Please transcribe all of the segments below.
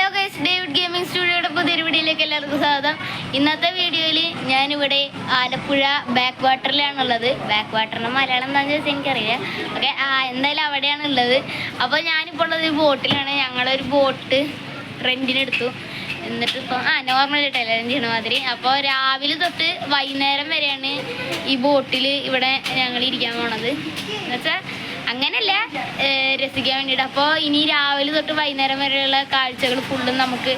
Hello guys, David gaming സ്റ്റുഡിയോയുടെ പുതിയൊരു വീഡിയോയിലേക്ക് എല്ലാവർക്കും സ്വാഗതം. ഇന്നത്തെ വീഡിയോയിൽ ഞാനിവിടെ ആലപ്പുഴ ബാക്ക് വാട്ടറിലാണുള്ളത്. ബാക്ക് വാട്ടറിന് മലയാളം എന്താണെന്ന് ചോദിച്ചാൽ എനിക്കറിയില്ല. ഓക്കെ, എന്തായാലും അവിടെയാണുള്ളത്. അപ്പോൾ ഞാനിപ്പോൾ ഉള്ളത് ഒരു ബോട്ടിലാണ്. ഞങ്ങളൊരു ബോട്ട് റെൻറ്റിനെടുത്തു. എന്നിട്ട് ഇപ്പോൾ നോർമലായിട്ട് റെൻറ്റ് ചെയ്യണ മാതിരി. അപ്പോൾ രാവിലെ തൊട്ട് വൈകുന്നേരം വരെയാണ് ഈ ബോട്ടിൽ ഇവിടെ ഞങ്ങൾ ഇരിക്കാൻ പോണത്. എന്നുവെച്ചാൽ അങ്ങനെയല്ല, രസിക്കാൻ വേണ്ടിയിട്ട്. അപ്പോൾ ഇനി രാവിലെ തൊട്ട് വൈകുന്നേരം വരെയുള്ള കാഴ്ചകൾ ഫുള്ളും നമുക്ക്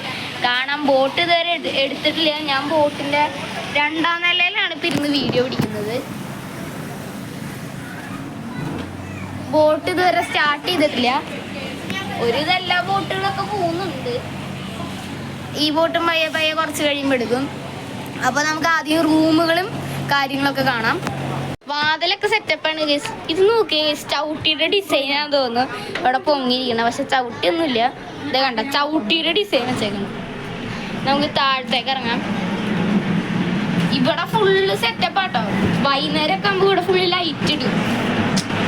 കാണാം. ബോട്ട് ഇതുവരെ എടുത്തിട്ടില്ല. ഞാൻ ബോട്ടിൻ്റെ 2ാം നിലയിലാണ് ഇപ്പം ഇരുന്ന് വീഡിയോ പിടിക്കുന്നത്. ബോട്ട് ഇതുവരെ സ്റ്റാർട്ട് ചെയ്തിട്ടില്ല. എല്ലാ ബോട്ടുകളൊക്കെ പോകുന്നുണ്ട്. ഈ ബോട്ടും പയ്യെ കുറച്ച് കഴിയുമ്പോൾ എടുക്കും. അപ്പോൾ നമുക്ക് ആദ്യം റൂമുകളും കാര്യങ്ങളൊക്കെ കാണാം. വാതിലൊക്കെ സെറ്റപ്പാണ് ഗൈസ്. ഇത് നോക്കിയേ ഗൈസ്, ചവിട്ടിയുടെ ഡിസൈനാന്ന് തോന്നുന്നു ഇവിടെ പൊങ്ങിയിരിക്കണം. പക്ഷെ ചവിട്ടിയൊന്നുമില്ല. ഇത് കണ്ട, ചവിട്ടിയുടെ ഡിസൈൻ വെച്ചേക്കണം. നമുക്ക് താഴത്തേക്ക് ഇറങ്ങാം. ഇവിടെ ഫുള്ള് സെറ്റപ്പാട്ടോ. വൈകുന്നേരമൊക്കെ ആകുമ്പോൾ ഇവിടെ ഫുള്ള് ലൈറ്റ് ഇടും.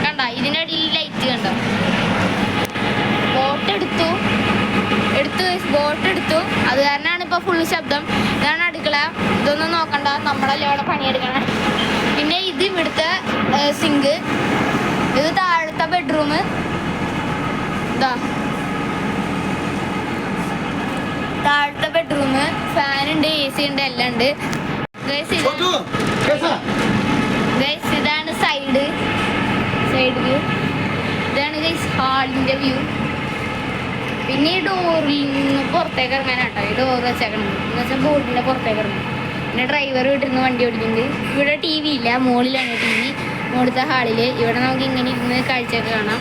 കണ്ട, ഇതിനടിയിൽ ലൈറ്റ് കണ്ടോ. ബോട്ട് എടുത്തു അത് കാരണമാണ് ഇപ്പോൾ ഫുള്ള് ശബ്ദം. ഇതാണ് അടുക്കള. ഇതൊന്നും നോക്കണ്ട, നമ്മളല്ലേ അവിടെ പണിയെടുക്കണം. പിന്നെ ഇത് ഇവിടുത്തെ സിങ്ക്, ഇത് താഴത്തെ ബെഡ്റൂം. ഇതാ താഴത്തെ ബെഡ്റൂം. ഫാനുണ്ട്, AC ഉണ്ട്, എല്ലാം ഉണ്ട്. ഗൈസ് ഇതാണ് സൈഡ് വ്യൂ. ഇതാണ് ഗൈസ് ഹാളിൻ്റെ വ്യൂ. പിന്നെ ഈ ഡോറിൽ നിന്ന് പുറത്തേക്ക് ഇറങ്ങാനാട്ടോ ഈ ഡോർ വെച്ചേക്കണം. എന്ന് വെച്ചാൽ ബോട്ടിൻ്റെ പുറത്തേക്ക് ഇറങ്ങും. പിന്നെ ഡ്രൈവർ വീട്ടിരുന്ന് വണ്ടി ഓടിക്കുന്നുണ്ട്. ഇവിടെ TV ഇല്ല, മുകളിലാണ് TV, മുകളിലത്തെ ഹാളിൽ. ഇവിടെ നമുക്ക് ഇങ്ങനെ ഇരുന്ന് കാഴ്ചയൊക്കെ കാണാം.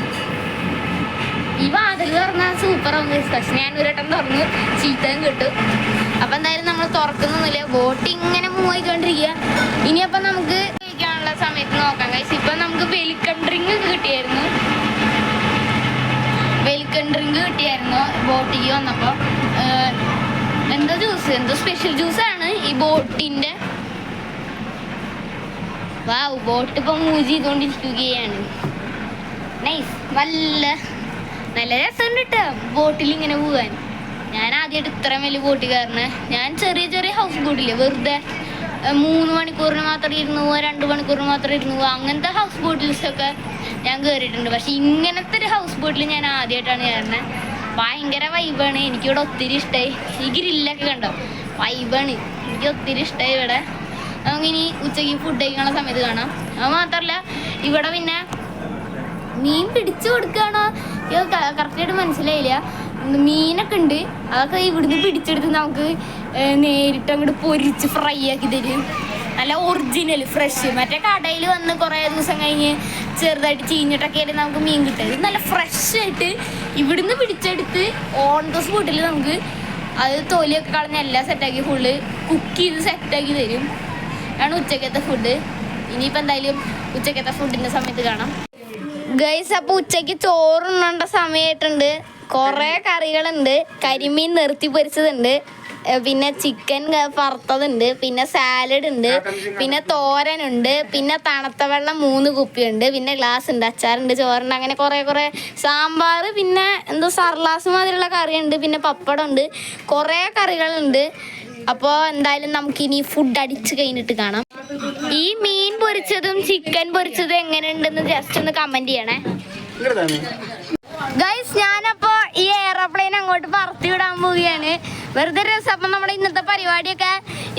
ഈ വാതിൽ തുറന്നാൽ സൂപ്പറാവും. പക്ഷെ ഞാൻ ഒരു വട്ടം തുറന്ന് ചീത്തയും കിട്ടും. അപ്പം എന്തായാലും നമ്മൾ തുറക്കുന്നൊന്നുമില്ല. ബോട്ട് ഇങ്ങനെ മൂവ് ആയിക്കൊണ്ടിരിക്കുക. ഇനിയപ്പം നമുക്ക് കഴിക്കാനുള്ള സമയത്ത് നോക്കാം ഗൈസ്. ഇപ്പം നമുക്ക് വെൽക്കം ഡ്രിങ്ക് കിട്ടിയായിരുന്നു. ബോട്ടിക്ക് വന്നപ്പോൾ എന്തോ സ്പെഷ്യൽ ജ്യൂസാണ് ഈ ബോട്ടിൻ്റെ. വാവ്, ബോട്ട് ഇപ്പം മൂവ് ചെയ്തുകൊണ്ടിരിക്കുകയാണ്. നൈസ്, നല്ല രസമുണ്ട് കേട്ടോ ബോട്ടിൽ ഇങ്ങനെ പോകാൻ. ഞാൻ ആദ്യമായിട്ട് ഇത്രയും വലിയ ബോട്ട് കയറുന്നത്. ഞാൻ ചെറിയ ഹൗസ് ബോട്ടില്ലേ, വെറുതെ 3 മണിക്കൂറിന് മാത്രം ഇരുന്ന് പോവുക, 2 മണിക്കൂറിന് മാത്രം ഇരുന്ന് പോവുക, അങ്ങനത്തെ ഹൗസ് ബോട്ടിൽസൊക്കെ ഞാൻ കയറിയിട്ടുണ്ട്. പക്ഷെ ഇങ്ങനത്തെ ഒരു ഹൗസ് ബോട്ടിൽ ഞാൻ ആദ്യമായിട്ടാണ് കയറുന്നത്. ഭയങ്കര വൈബാണ്. എനിക്കിവിടെ ഒത്തിരി ഇഷ്ടമായി. ഈ ഗ്രില്ലൊക്കെ കണ്ടോ, വൈബാണ്. എനിക്ക് ഒത്തിരി ഇഷ്ടമായി ഇവിടെ. നമുക്കിനി ഉച്ചയ്ക്ക് ഫുഡ് കഴിക്കാനുള്ള സമയത്ത് കാണാം. അത് മാത്രമല്ല, ഇവിടെ പിന്നെ മീൻ പിടിച്ചു കൊടുക്കുകയാണോ കറക്റ്റായിട്ട് മനസ്സിലായില്ല. മീനൊക്കെ ഉണ്ട്. അതൊക്കെ ഇവിടുന്ന് പിടിച്ചെടുത്ത് നമുക്ക് നേരിട്ട് അങ്ങോട്ട് പൊരിച്ച് ഫ്രൈ ആക്കി തരും. നല്ല ഒറിജിനൽ ഫ്രഷ്. മറ്റേ കടയിൽ വന്ന് കുറേ ദിവസം കഴിഞ്ഞ് ചെറുതായിട്ട് ചീഞ്ഞിട്ടൊക്കെ ആയിട്ട് നമുക്ക് മീൻ കിട്ടും. ഇത് നല്ല ഫ്രഷ് ആയിട്ട് ഇവിടുന്ന് പിടിച്ചെടുത്ത് ഓൺ ദ സ്പോട്ടിൽ നമുക്ക് അത് തൊലിയൊക്കെ കളഞ്ഞ് എല്ലാം സെറ്റാക്കി ഫുള്ള് കുക്ക് ചെയ്ത് സെറ്റാക്കി തരും. ആണ് ഉച്ചക്കത്തെ ഫുഡ്. ഇനിയിപ്പോൾ എന്തായാലും ഉച്ചക്കത്തെ ഫുഡിൻ്റെ സമയത്ത് കാണാം ഗൈസ്. അപ്പോൾ ഉച്ചയ്ക്ക് ചോറുണ്ണേണ്ട സമയമായിട്ടുണ്ട്. കുറേ കറികളുണ്ട്. കരിമീൻ നിർത്തി പൊരിച്ചതുണ്ട്, പിന്നെ ചിക്കൻ വറുത്തതുണ്ട്, പിന്നെ സാലഡ് ഉണ്ട്, പിന്നെ തോരനുണ്ട്, പിന്നെ തണുത്ത വെള്ളം 3 കുപ്പിയുണ്ട്, പിന്നെ ഗ്ലാസ് ഉണ്ട്, അച്ചാറുണ്ട്, ചോറുണ്ട്, അങ്ങനെ കുറേ സാമ്പാർ, പിന്നെ എന്തോ സർലാസ് മാതിരിയുള്ള കറിയുണ്ട്, പിന്നെ പപ്പടം ഉണ്ട്, കുറേ കറികളുണ്ട്. അപ്പോൾ എന്തായാലും നമുക്കിനി ഫുഡ് അടിച്ച് കഴിഞ്ഞിട്ട് കാണാം. ഈ മീൻ പൊരിച്ചതും ചിക്കൻ പൊരിച്ചതും എങ്ങനെയുണ്ടെന്ന് ജസ്റ്റ് ഒന്ന് കമൻറ്റ് ചെയ്യണേ ഗൈസ്. ഞാനപ്പോൾ ഈ എയർപ്ലെയിൻ അങ്ങോട്ട് പറത്തി വിടാൻ പോവുകയാണ്. വെറുതെ രസം. അപ്പം നമ്മുടെ ഇന്നത്തെ പരിപാടിയൊക്കെ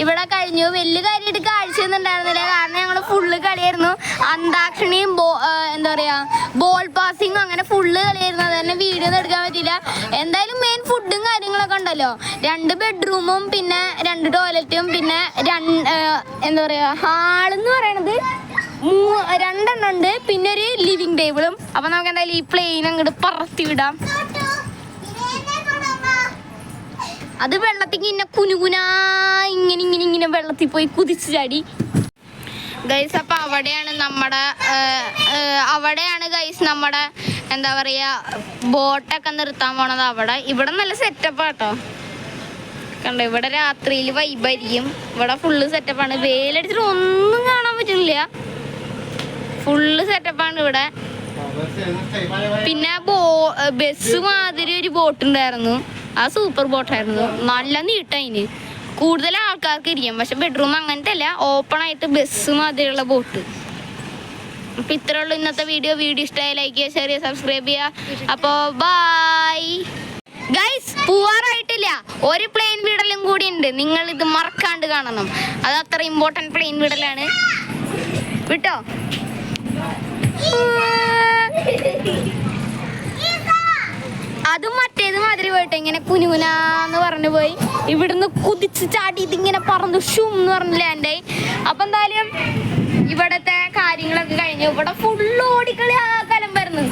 ഇവിടെ കഴിഞ്ഞു. വലിയ കാര്യമായിട്ട് കാഴ്ചയൊന്നും ഉണ്ടായിരുന്നില്ല. കാരണം ഞങ്ങൾ ഫുള്ള് കളിയായിരുന്നു. അന്താക്ഷണിയും എന്താ പറയുക ബോൾ പാസിങ്ങും അങ്ങനെ ഫുള്ള് കളിയായിരുന്നു. അത് തന്നെ വീഡിയോ ഒന്നും എടുക്കാൻ പറ്റിയില്ല. എന്തായാലും മെയിൻ ഫുഡും കാര്യങ്ങളൊക്കെ ഉണ്ടല്ലോ. 2 ബെഡ്റൂമും പിന്നെ 2 ടോയ്ലറ്റും പിന്നെ എന്താ പറയുക ഹാളെന്ന് പറയണത് 2 ഉണ്ട്, പിന്നെ ഒരു ലിവിങ് ടേബിളും. അപ്പം നമുക്ക് എന്തായാലും ഈ പ്ലെയിൻ അങ്ങോട്ട് പറത്തി വിടാം. അത് വെള്ളത്തിൽ ഇങ്ങനെ കുനുകുനാ ഇങ്ങനെ വെള്ളത്തിൽ പോയി കുതിച്ച് ചാടി ഗൈസ്. അപ്പം അവിടെയാണ് ഗൈസ് നമ്മുടെ എന്താ പറയുക ബോട്ടൊക്കെ നിർത്താൻ പോണത്. ഇവിടെ നല്ല സെറ്റപ്പാട്ടോ. കണ്ടോ, ഇവിടെ രാത്രിയിൽ വൈബായിരിക്കും. ഇവിടെ ഫുള്ള് സെറ്റപ്പാണ്. വെയിലടിച്ചിട്ട് ഒന്നും കാണാൻ പറ്റില്ല. ഫുള്ള് സെറ്റപ്പാണ് ഇവിടെ. പിന്നെ ബസ് മാതിരി ഒരു ബോട്ട് ഉണ്ടായിരുന്നു. ആ സൂപ്പർ ബോട്ടായിരുന്നു. നല്ല നീട്ടതിന് കൂടുതൽ ആൾക്കാർക്ക് ഇരിക്കാം. പക്ഷെ ബെഡ്റൂം അങ്ങനത്തെ അല്ല, ഓപ്പൺ ആയിട്ട് ബസ് മാതിരിയുള്ള ബോട്ട്. അപ്പം ഇത്രേ ഉള്ളൂ ഇന്നത്തെ വീഡിയോ. ഇഷ്ടമായി ലൈക്ക് ചെയ്യുക, ഷെയർ ചെയ്യുക, സബ്സ്ക്രൈബ് ചെയ്യുക. അപ്പോൾ ബൈ ഗൈസ്. പോവാറായിട്ടില്ല, ഒരു പ്ലെയിൻ വിടലും കൂടി ഉണ്ട്. നിങ്ങൾ ഇത് മറക്കാണ്ട് കാണണം. അത് അത്ര ഇമ്പോർട്ടൻറ്റ് പ്ലെയിൻ വിടലാണ്. വിട്ടോ? അതും മറ്റേത് മാതിരി പോയിട്ട് ഇങ്ങനെ കുനുകുനാന്ന് പറഞ്ഞു പോയി. ഇവിടുന്ന് കുതിച്ച് ചാടി ഇതിങ്ങനെ പറന്നു ഷൂം എന്ന് പറഞ്ഞ് ലാൻഡായി. അപ്പം എന്തായാലും ഇവിടത്തെ കാര്യങ്ങളൊക്കെ കഴിഞ്ഞു. ഇവിടെ ഫുള്ള് ഓടിക്കളി ആ കലം വരുന്നു.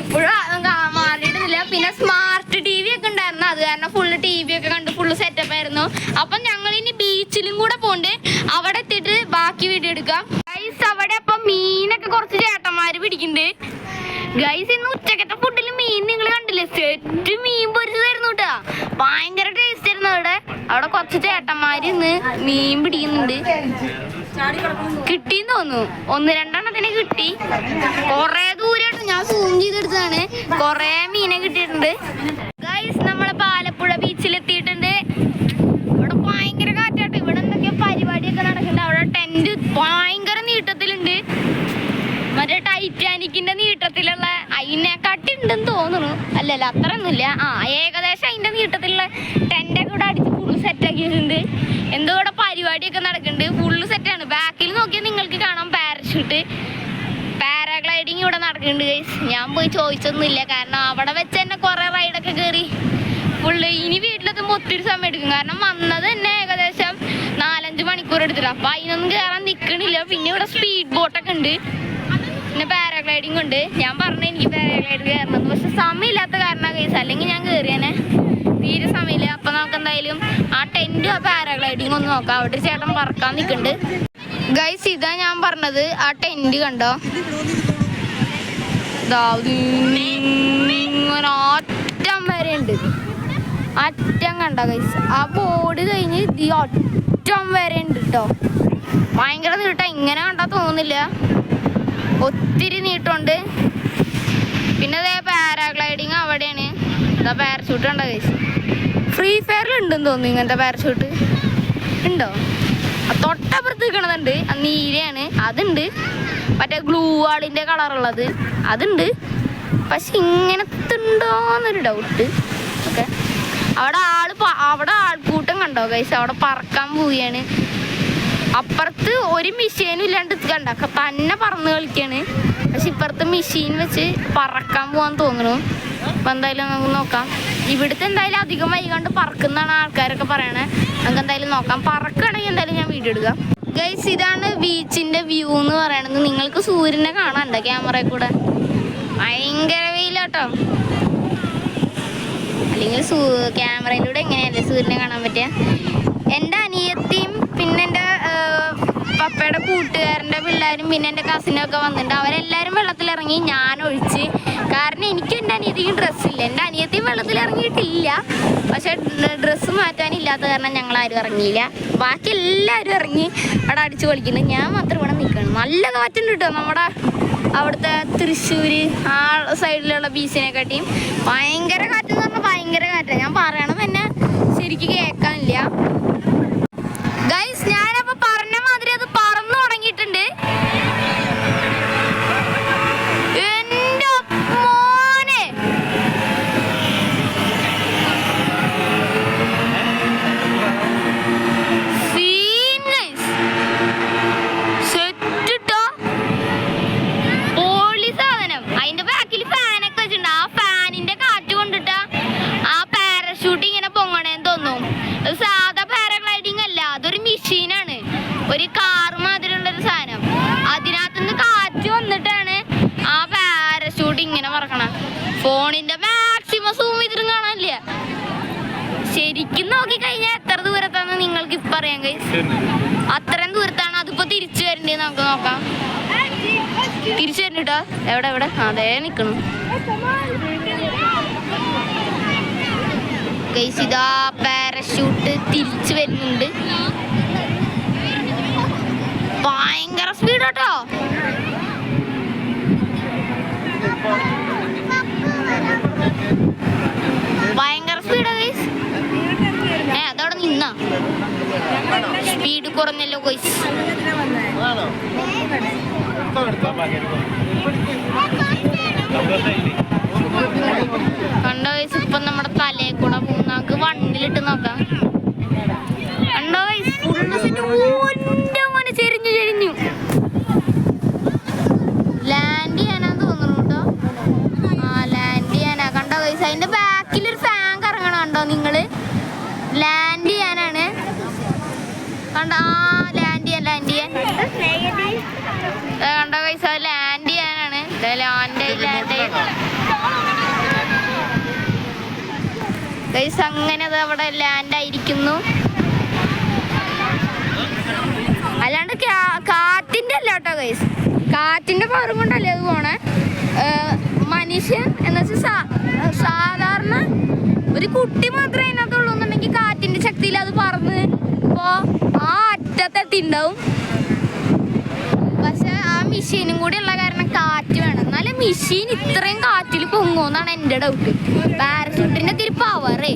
ഇപ്പോഴും മാറിയിട്ടില്ല. പിന്നെ സ്മാർട്ട് ടി വി ഒക്കെ ഉണ്ടായിരുന്നു. അത് കാരണം ഫുള്ള് ടി വി ഒക്കെ കണ്ട് ഫുള്ള് സെറ്റപ്പ് ആയിരുന്നു. അപ്പം ഞങ്ങൾ ഇനി ബീച്ചിലും കൂടെ പോണ്ട്. അവിടെ എത്തിയിട്ട് ബാക്കി വീഡിയോ എടുക്കാം ഗൈസ്. അവിടെ അപ്പം മീനൊക്കെ കുറച്ച് ചേട്ടന്മാര് പിടിക്കുന്നുണ്ട് ഗൈസ്. ഇന്ന് ഉച്ചക്കത്തെ ഫുഡിൽ മീൻ നിങ്ങൾ കണ്ടില്ലേ? സെറ്റ് മീൻ പൊരിച്ചതായിരുന്നു കേട്ടാ. ഭയങ്കര ടേസ്റ്റ് ആയിരുന്നു. അവിടെ കുറച്ച് ചേട്ടന്മാര് ഇന്ന് മീൻ പിടിക്കുന്നുണ്ട്. കിട്ടിന്ന് തോന്നുന്നു. 1-2 കിട്ടി. കൊറേ ദൂരമായിട്ട് ഞാൻ സൂം ചെയ്തെടുത്തതാണ്. കൊറേ മീനെ കിട്ടിയിട്ടുണ്ട് ഗൈസ്. നമ്മളെ ആലപ്പുഴ ബീച്ചിലെത്തിയിട്ടുണ്ട്. ഇവിടെ ഭയങ്കര കാറ്റാട്ടോ. ഇവിടെ എന്തൊക്കെയോ പരിപാടിയൊക്കെ നടക്കുന്നുണ്ട്. അവിടെ ടെന്റ് ഭയങ്കര നീട്ടത്തിലുണ്ട്. മറ്റേ ടൈറ്റാനിക്കിന്റെ നീട്ടത്തിലുള്ള അതിനെക്കാട്ടി ഉണ്ടെന്ന് തോന്നുന്നു. അല്ലല്ല, അത്രയൊന്നുമില്ല. ഏകദേശം അതിന്റെ നീട്ടത്തിലുള്ള ടെന്റൊക്കെ ഇവിടെ അടിച്ച് ഫുള്ള് സെറ്റാക്കിയിട്ടുണ്ട്. എന്തോ ഇവിടെ പരിപാടിയൊക്കെ നടക്കുന്നുണ്ട്. ഫുള്ള് സെറ്റാണ്. ബാക്കിൽ നോക്കിയാൽ നിങ്ങൾക്ക് കാണാം പാരഷൂട്ട്, പാരാഗ്ലൈഡിങ് ഇവിടെ നടക്കുന്നുണ്ട് ഗൈസ്. ഞാൻ പോയി ചോദിച്ചൊന്നുമില്ല, കാരണം അവിടെ വെച്ച് തന്നെ കുറെ റൈഡൊക്കെ കയറി ഫുള്ള്. ഇനി വീട്ടിലെത്തുമ്പോൾ ഒത്തിരി സമയം എടുക്കും, കാരണം വന്നത് തന്നെ ഏകദേശം 4-5 മണിക്കൂർ എടുത്തിട്ട്. അപ്പം അതിനൊന്നും കയറാൻ നിൽക്കണില്ല. പിന്നെ ഇവിടെ സ്പീഡ് ബോട്ടൊക്കെ ഉണ്ട്, പിന്നെ പാരാഗ്ലൈഡിങ് ഉണ്ട്. ഞാൻ പറഞ്ഞു എനിക്ക് പാരാഗ്ലൈഡ് കയറണം, പക്ഷെ സമയമില്ലാത്ത കാരണം ഗൈസ്. അല്ലെങ്കിൽ ഞാൻ കയറിയാനെ, തീരെ സമയമില്ല. അപ്പം നമുക്ക് എന്തായാലും ആ ടെന്റും ആ പാരാഗ്ലൈഡിങ് ഒന്ന് നോക്കാം. അവിടെ ചേട്ടൻ പറക്കാൻ നിൽക്കുന്നുണ്ട് ഗൈസ്. ഇതാ ഞാൻ പറഞ്ഞത്, ആ ടെന്റ് കണ്ടോ? ഇങ്ങനെ അറ്റം വരെ ഉണ്ട്. അറ്റം കണ്ടോ ഗൈസ്? ആ ബോർഡ് കഴിഞ്ഞ് ഈ അറ്റം വരെ ഉണ്ട് കേട്ടോ. ഭയങ്കര നീട്ടം. ഇങ്ങനെ കണ്ടാൽ തോന്നുന്നില്ല, ഒത്തിരി നീട്ടമുണ്ട്. പിന്നെ അതേ പാരാഗ്ലൈഡിങ് അവിടെയാണ്. ഇതാ പാരഷൂട്ട് കണ്ടോ ഗൈസ്? ഫ്രീ ഫയറിൽ ഉണ്ടെന്ന് തോന്നുന്നു ഇങ്ങനത്തെ പാരഷൂട്ട്. ഉണ്ടോ? തൊട്ടപ്പുറത്ത് നിൽക്കണതുണ്ട്, നീലയാണ്, അതുണ്ട്. മറ്റേ ഗ്ലൂ വാളിൻ്റെ കളറുള്ളത് അതുണ്ട്. പക്ഷെ ഇങ്ങനത്തെ ഉണ്ടോന്നൊരു ഡൗട്ട്. ഓക്കെ, അവിടെ ആൾക്കൂട്ടം കണ്ടോ ഗൈസ്? അവിടെ പറക്കാൻ പോവുകയാണ്. അപ്പുറത്ത് ഒരു മെഷീനും ഇല്ലാണ്ട് കണ്ട തന്നെ പറന്ന് കളിക്കാണ്. പക്ഷെ ഇപ്പുറത്ത് മെഷീൻ വെച്ച് പറക്കാൻ പോവാൻ തോന്നുന്നു. അപ്പം എന്തായാലും നമുക്ക് നോക്കാം. ഇവിടുത്തെ എന്തായാലും അധികം വൈകാണ്ട് പറക്കുന്നതാണ് ആൾക്കാരൊക്കെ പറയണേ. നമുക്ക് എന്തായാലും നോക്കാം. പറക്കുകയാണെങ്കിൽ എന്തായാലും ഞാൻ വീഡിയോ എടുക്കാം ഗൈസ്. ഇതാണ് ബീച്ചിന്റെ വ്യൂ എന്ന് പറയണത്. നിങ്ങൾക്ക് സൂര്യനെ കാണാനുണ്ടോ ക്യാമറയിൽ കൂടെ? ഭയങ്കര വെയിലാട്ടോ. അല്ലെങ്കിൽ ക്യാമറയിലൂടെ എങ്ങനെയല്ലേ സൂര്യനെ കാണാൻ പറ്റുക? എൻ്റെ അനിയത്തിയും പിന്നെ എൻ്റെ പപ്പയുടെ കൂട്ടുകാരൻ്റെ പിള്ളേരും പിന്നെ എൻ്റെ കസിനൊക്കെ വന്നിട്ടുണ്ട്. അവരെല്ലാവരും വെള്ളത്തിലിറങ്ങി, ഞാൻ ഒഴിച്ച്. കാരണം എനിക്കും എൻ്റെ അനിയത്തിക്കും ഡ്രസ്സില്ല. എൻ്റെ അനിയത്തിയും വെള്ളത്തിലിറങ്ങിയിട്ടില്ല, പക്ഷെ ഡ്രസ്സ് മാറ്റാനില്ലാത്ത കാരണം ഞങ്ങൾ ആരും ഇറങ്ങിയില്ല. ബാക്കി എല്ലാവരും ഇറങ്ങി അവിടെ അടിച്ചു കളിക്കുന്നു. ഞാൻ മാത്രം ഇവിടെ നിൽക്കണം. നല്ല കാറ്റുണ്ട് കേട്ടോ. നമ്മുടെ അവിടുത്തെ തൃശ്ശൂർ ആ സൈഡിലുള്ള ബീച്ചിനെക്കാട്ടിയും ഭയങ്കര കാറ്റെന്ന് പറഞ്ഞാൽ ഭയങ്കര കാറ്റാണ്. ഞാൻ പറയണത് തന്നെ ശരിക്കും കേൾക്കാനില്ല ഗൈസ്. ഞാനപ്പോ പറഞ്ഞ മാതിരി അത് പറന്നു തുടങ്ങിയിട്ടുണ്ട്. എന്റെ മോനെ, സെറ്റിട്ടോ പൊളി സാധനം. അതിന്റെ ബാക്കിൽ ഫാനൊക്കെ വെച്ചിട്ടുണ്ട്. ആ ഫാനിന്റെ കാറ്റ് കൊണ്ടിട്ടാ ആ പാരഷൂട്ട് ഇങ്ങനെ പൊങ്ങണേന്ന് തോന്നുന്നു. അത് സാധാ പാരാഗ്ലൈഡിങ് അല്ല, അതൊരു മെഷീനാണ്. ഒരു കാറ് മാതിരിയുള്ളൊരു സാധനം. അതിനകത്തുനിന്ന് കാറ്റ് വന്നിട്ടാണ് ആ പാരഷൂട്ട് ഇങ്ങനെ പറക്കണം. ഫോണിന്റെ മാക്സിമം സൂം ചെയ്തിട്ടും കാണാനില്ല. ശരിക്കും നോക്കിക്കഴിഞ്ഞാൽ എത്ര ദൂരത്താന്ന് നിങ്ങൾക്ക് ഇപ്പം അറിയാൻ കഴിയും. അത്രയും ദൂരത്താണ്. അതിപ്പോ തിരിച്ചു വരണ്ടേ? നമുക്ക് നോക്കാം. തിരിച്ചു വരണ്ടോ? എവിടെ എവിടെ? അതേ നിക്കണം ഗൈസ്. ഇതാ പാരഷൂട്ട് തിരിച്ചു വരുന്നുണ്ട്. ഭയങ്കര സ്പീഡ് കേട്ടോ. സ്പീഡ് കുറഞ്ഞല്ലോ ഗൈസ്. കണ്ടോ ഗൈസ്, ഇപ്പൊ നമ്മുടെ തലയിൽ കൂടെ പോകുന്ന നമുക്ക് വണ്ടിയിലിട്ട് നോക്കാം. കണ്ടോ ഗൈസ്, ഫുള്ള് സെറ്റ് ഓൻ്റെ ചെരിഞ്ഞു ചെരിഞ്ഞു ലാൻഡ് ചെയ്യാനാന്ന് തോന്നുന്നു കേട്ടോ. ആ ലാൻഡ് ചെയ്യാനാ. കണ്ടോ ഗൈസ്, അതിന്റെ ബാക്കിലൊരു ഫാൻ കറങ്ങണം. കണ്ടോ നിങ്ങള്, ലാൻഡ് ചെയ്യാനാണ്. കണ്ടോ, ആ ലാൻഡ് ചെയ്യാൻ കണ്ടോ ഗൈസ്, അത് ലാൻഡ് ചെയ്യാനാണ്. ലാൻഡ് ഗൈസ്, അങ്ങനെ അത് അവിടെ ലാൻഡ് ആയിരിക്കുന്നു. അല്ലാണ്ട് കാറ്റിന്റെ അല്ല കേട്ടോ ഗൈസ്, കാറ്റിന്റെ പവറും കൊണ്ടല്ലേ അത് പോണേ. മനുഷ്യൻ എന്ന് വെച്ചാൽ സാധാരണ ഒരു കുട്ടി മാത്രമേ അതിനകത്തുള്ളൂ എന്നുണ്ടെങ്കിൽ കാറ്റിന്റെ ശക്തിയിൽ അത് പറന്ന് ഇപ്പോ ആ അറ്റത്തെത്തിണ്ടാവും. പക്ഷെ ആ മെഷീനും കൂടി ഉള്ള കാരണം കാറ്റ് വേണം, എന്നാലും മെഷീൻ ഇത്രയും കാറ്റിൽ പൊങ്ങുമെന്നാണ് എൻ്റെ ഡൗട്ട്. പാരഷൂട്ടിന്റെ തിരി പവറേ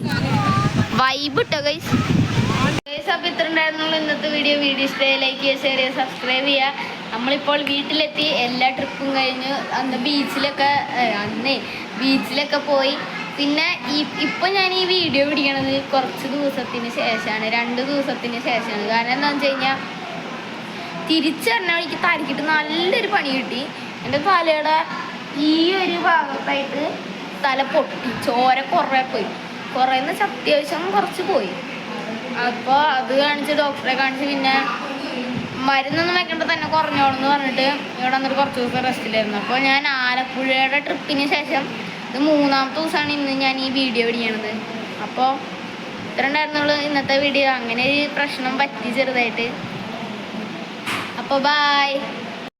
വൈബ് ഇട്ടോ ഗൈസ്. അപ്പൊ ഇത്ര ഉണ്ടായിരുന്നുള്ളൂ ഇന്നത്തെ വീഡിയോ. ഇഷ്ടമായി ലൈക്ക് ചെയ്യുക, ഷെയർ ചെയ്യുക, സബ്സ്ക്രൈബ് ചെയ്യുക. നമ്മളിപ്പോൾ വീട്ടിലെത്തി, എല്ലാ ട്രിപ്പും കഴിഞ്ഞ് അന്ന് ബീച്ചിലൊക്കെ പോയി. പിന്നെ ഇപ്പം ഞാൻ ഈ വീഡിയോ പിടിക്കണത് കുറച്ച് ദിവസത്തിന് ശേഷമാണ്, 2 ദിവസത്തിന് ശേഷമാണ്. കാരണം എന്താണെന്ന് വെച്ച് കഴിഞ്ഞാൽ തിരിച്ചറിഞ്ഞ വഴിക്ക് തലക്കിട്ട് നല്ലൊരു പണി കിട്ടി. എൻ്റെ തലയുടെ ഈ ഒരു ഭാഗത്തായിട്ട് തല പൊട്ടി, ചോര കുറേന്ന് വെച്ചാൽ അത്യാവശ്യം കുറച്ച് പോയി. അപ്പോൾ അത് കാണിച്ച് ഡോക്ടറെ കാണിച്ച് പിന്നെ മരുന്നൊന്നും വെക്കേണ്ട തന്നെ കുറഞ്ഞോളെന്ന് പറഞ്ഞിട്ട് ഇവിടെ വന്നിട്ട് കുറച്ച് ദിവസം റെസ്റ്റിലായിരുന്നു. അപ്പോൾ ഞാൻ ആലപ്പുഴയുടെ ട്രിപ്പിന് ശേഷം ഇത് 3ാമത്തെ ദിവസമാണ് ഇന്ന് ഞാൻ ഈ വീഡിയോ പിടിക്കണത്. അപ്പോൾ ഇത്ര ഉണ്ടായിരുന്നുള്ളൂ ഇന്നത്തെ വീഡിയോ. അങ്ങനെ ഒരു പ്രശ്നം പറ്റി ചെറുതായിട്ട്. അപ്പോൾ ബായ്.